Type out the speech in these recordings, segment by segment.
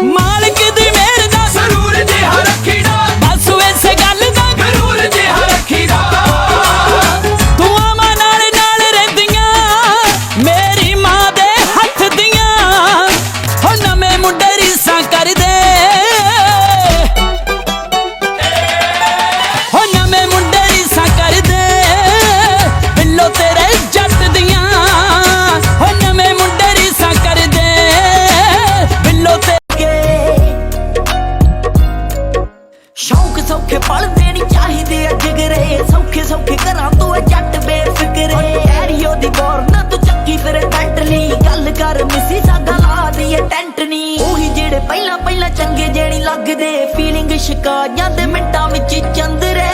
मालिक दी मेहर दा जरूर जिहा रखीदा, बस इसे गल दा जरूर जिहा रखीदा। दुआवां नाल नाल रहिंदियां मेरी मां दे हथ दियां, हो नवें मुंडे रीसां कर दे, हो नवें मुंडे रीसां कर दे, बिल्लो तेरे जट दियां, हो नवें मुंडे रीसां कर दे, बिल्लो ते शौक सौखे पलदे नी चाहिदे जिगरे, सौखे सौखे करा तू जट बेफिक्रे। हैरियो दी गौर ना तू चक्की फिर बेंटली, गल कर मिसी सादा ला दी टेंट नी। ओही जेड़े पहला पहला चंगे जेड़ी लगदे, फीलिंग शिका जांदे मिंटां विच चंदरे।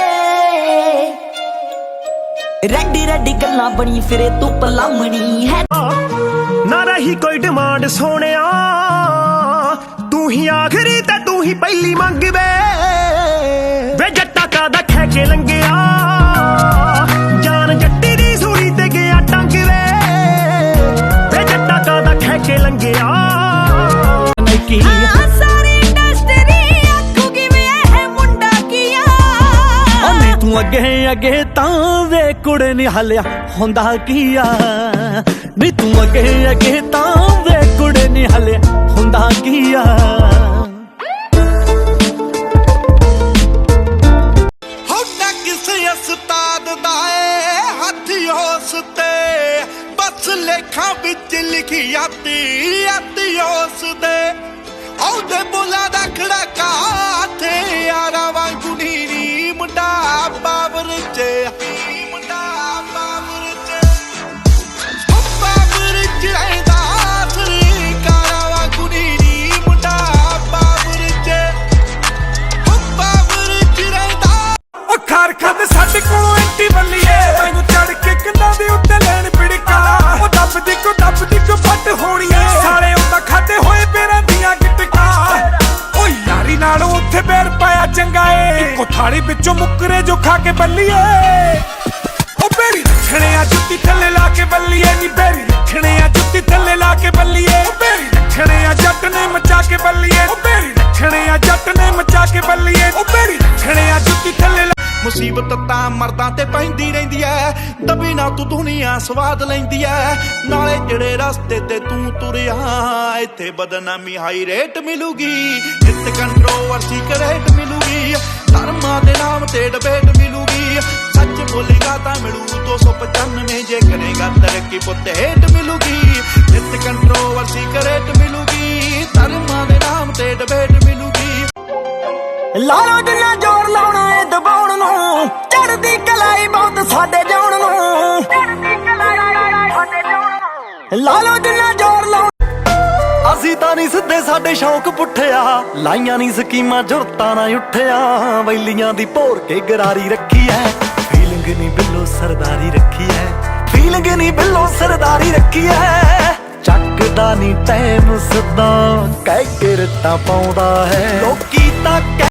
रेडी रेडी गल्लां बनी फिरे तू पलामणी है, ना रही कोई डिमांड सोनिया, तू ही आखरी ते तू ही पहली मंग वे जट्टा कादा खै के लंघिया, जान जट्टी दी सूली ते गया टंग वे जट्टा कादा खै के लंघिया। सारी इंडस्ट्री आखूगी वे मुंडा किया, नहीं तू अगे अगे तां वे कुड़े नी हलिया हुंदा किया, नहीं तू अगे अगे तां वे कुड़े नी हलिया हुंदा किया। उस्ताद दा हथ उस ते बस लेखा बिच लिखी आती आती उस दे, औदे बुला दा खड़का थे यारा वांगू नीरी मुंडा बाबर च, मुंडा बाबर च, बाबर च रहंदा सरकारा वांगू नीरी मुंडा बाबर च, बाबर च रहंदा। ओ खार खद साडे कोलों एंटी बल्लीए, मैनू चढ़ के कंधां दे उत्ते लैण पिड़का, ओ दबदी को फट होणी ऐ, साले उंदा खाते होए पैरां दियां गिटका। ओ यारी नालों उत्थे पैर पाया चंगा ए, इक्को थाली विचों मुकरे जो खा के बल्लीए। ओ बेरी रखणे आ जुत्ती थल्ले ला के बल्लीए, नी बेरी रखणे आ जुत्ती थल्ले ला के बल्लीए, ओ बेरी रखणे आ जट ने मचा के बल्लीए, ओ बेरी रखणे आ जट ने मचा के बल्लीए, ओ बेरी रखणे आ जुत्ती थल्ले। मुसीबत तां मर्दां ते पैंदी रहिंदी ऐ, दबी ना तू दुनिया स्वाद लैंदी ऐ, नाले जेड़े रस्ते ते तू तुरिया इत्थे बदनामी हाई रेट मिलूगी, नित कंट्रोवर्सी करेट मिलूगी, धर्मां दे नाम ते डिबेट मिलूगी, सच बोलेगा तां मिलू 295, जे करेगा तरक्की पुत्त हेट मिलूगी, नित कंट्रोवर्सी करेट मिलूगी, धर्मां दे नाम ते डिबेट मिलूगी। लालो जिन्ना जोर लाउणा ए दबाउण नूं, चढ़दी कलाई बहुत साडे जाउण नूं, लालो जिन्ना जोर लाउणा। ਅਸੀਂ ਤਾਂ ਨਹੀਂ ਸਿੱਧੇ ਸਾਡੇ ਸ਼ੌਕ ਪੁੱਠਿਆ, ਲਾਈਆਂ ਨਹੀਂ ਸਕੀਮਾਂ ਜੁਰਤਾਂ ਨਾ ਉੱਠਿਆ, ਵੈਲੀਆਂ ਦੀ ਭੋਰ ਕੇ ਗਰਾਰੀ ਰੱਖੀ ਐ, ਫੀਲਿੰਗ ਨਹੀਂ ਬਿੱਲੋ ਸਰਦਾਰੀ ਰੱਖੀ ਐ, ਫੀਲਿੰਗ ਨਹੀਂ ਬਿੱਲੋ ਸਰਦਾਰੀ ਰੱਖੀ ਐ, ਚੱਕਦਾ ਨਹੀਂ ਟਾਈਮ ਸਦਾ ਕਹਿ ਕੇ ਰਟਾਂ ਪਾਉਂਦਾ ਹੈ ਲੋਕੀ ਤਾਂ